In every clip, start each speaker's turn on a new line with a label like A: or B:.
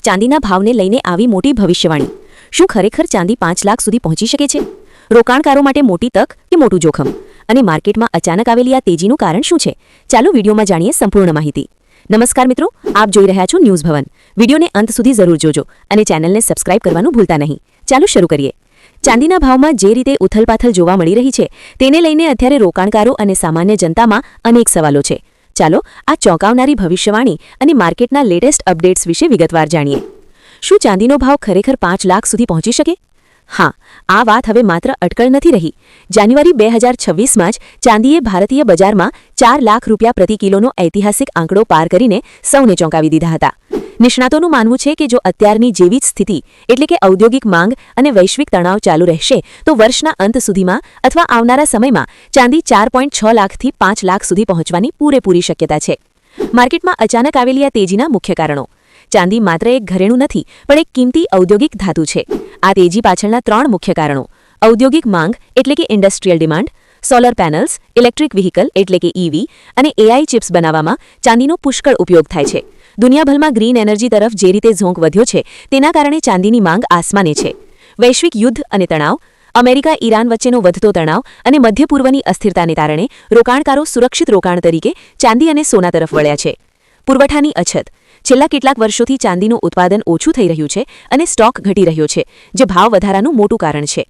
A: ચાંદીના ભાવને લઈને આવી મોટી ભવિષ્યવાણી। શું ખરેખર ચાંદી 5 લાખ સુધી પહોંચી શકે છે? રોકાણકારો માટે મોટી તક કે મોટું જોખમ? અને માર્કેટમાં અચાનક આવેલી આ તેજીનું કારણ શું છે? ચાલો વિડીયોમાં જાણીએ સંપૂર્ણ માહિતી। નમસ્કાર મિત્રો, આપ જોઈ રહ્યા છો ન્યૂઝ ભવન। વિડીયોને અંત સુધી જરૂર જોજો અને ચેનલને સબસ્ક્રાઇબ કરવાનું ભૂલતા નહીં। ચાલો શરૂ કરીએ। ચાંદીના ભાવમાં જે રીતે ઉથલપાથલ જોવા મળી રહી છે તેને લઈને અત્યારે રોકાણકારો અને સામાન્ય જનતામાં અનેક સવાલો છે। ચાલો આ ચોંકાવનારી ભવિષ્યવાણી અને માર્કેટના લેટેસ્ટ અપડેટ્સ વિશે વિગતવાર જાણીએ। શું ચાંદીનો ભાવ ખરેખર 5 લાખ સુધી પહોંચી શકે? હા, આ વાત હવે માત્ર અટકળ નથી રહી। જાન્યુઆરી 2026માં જ ચાંદીએ ભારતીય બજારમાં 4 લાખ રૂપિયા પ્રતિ કિલોનો ઐતિહાસિક આંકડો પાર કરીને સૌને ચોંકાવી દીધા હતા। નિષ્ણાતોનું માનવું છે કે જો અત્યારની જેવી જ સ્થિતિ એટલે કે ઔદ્યોગિક માંગ અને વૈશ્વિક તણાવ ચાલુ રહેશે તો વર્ષના અંત સુધીમાં અથવા આવનારા સમયમાં ચાંદી 4.6 લાખથી 5 લાખ સુધી પહોંચવાની પૂરેપૂરી શક્યતા છે। માર્કેટમાં અચાનક આવેલી આ તેજીના મુખ્ય કારણો। ચાંદી માત્ર એક ઘરેણું નથી પણ એક કિંમતી ઔદ્યોગિક ધાતુ છે। આ તેજી પાછળના 3 મુખ્ય કારણો: ઔદ્યોગિક માંગ એટલે કે industrial demand, solar panels, electric vehicle એટલે કે EV અને AI ચિપ્સ બનાવવામાં ચાંદીનો પુષ્કળ ઉપયોગ થાય છે। દુનિયાભરમાં ગ્રીન એનર્જી તરફ જે રીતે ઝોંક વધ્યો છે તેના કારણે ચાંદીની માંગ આસમાને છે। વૈશ્વિક યુદ્ધ અને તણાવ, અમેરિકા ઈરાન વચ્ચેનો વધતો તણાવ અને મધ્ય પૂર્વની અસ્થિરતાને કારણે રોકાણકારો સુરક્ષિત રોકાણ તરીકે ચાંદી અને સોના તરફ વળ્યા છે। પુરવઠાની અછત: છેલ્લા કેટલાક વર્ષોથી ચાંદીનું ઉત્પાદન ઓછું થઈ રહ્યું છે અને સ્ટોક ઘટી રહ્યો છે, જે ભાવ વધારાનું મોટું કારણ છે।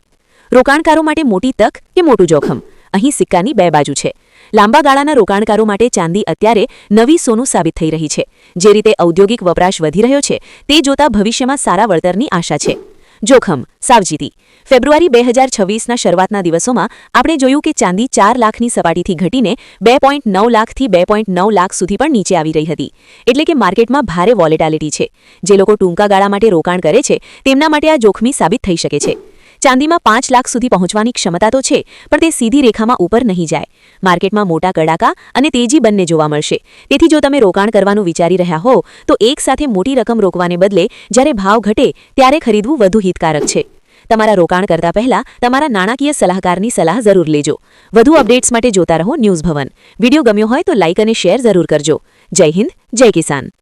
A: રોકાણકારો માટે મોટી તક કે મોટું જોખમ? અહીં સિક્કાની બે બાજુ છે। લાંબા ગાળાના રોકાણકારો માટે ચાંદી અત્યારે નવી સોનું સાબિત થઈ રહી છે। જે રીતે ઔદ્યોગિક વપરાશ વધી રહ્યો છે તે જોતા ભવિષ્યમાં સારા વળતરની આશા છે। જોખમ: સાવચેતી। ફેબ્રુઆરી 2026ના શરૂઆતના દિવસોમાં આપણે જોયું કે ચાંદી 4 લાખની સપાટીથી ઘટીને 2.9 લાખથી 2.9 લાખ સુધી પણ નીચે આવી રહી હતી। એટલે કે માર્કેટમાં ભારે વોલેટિલિટી છે। જે લોકો ટૂંકા ગાળા માટે રોકાણ કરે છે તેમના માટે આ જોખમી સાબિત થઈ શકે છે। ચાંદીમાં 5 લાખ સુધી પહોંચવાની ક્ષમતા તો છે પણ તે સીધી રેખામાં ઉપર નહીં જાય। માર્કેટમાં મોટા કડાકા અને તેજી બંને જોવા મળશે। તેથી જો તમે રોકાણ કરવાનું વિચારી રહ્યા હો તો એકસાથે મોટી રકમ રોકવાને બદલે જ્યારે ભાવ ઘટે ત્યારે ખરીદવું વધુ હિતકારક છે। તમારા રોકાણ કરતા પહેલા તમારા નાણાકીય સલાહકારની સલાહ જરૂર લેજો। વધુ અપડેટ્સ માટે જોતા રહો ન્યૂઝ ભવન। વિડીયો ગમ્યો હોય તો લાઇક અને શેર જરૂર કરજો। જય હિન્દ, જય કિસાન।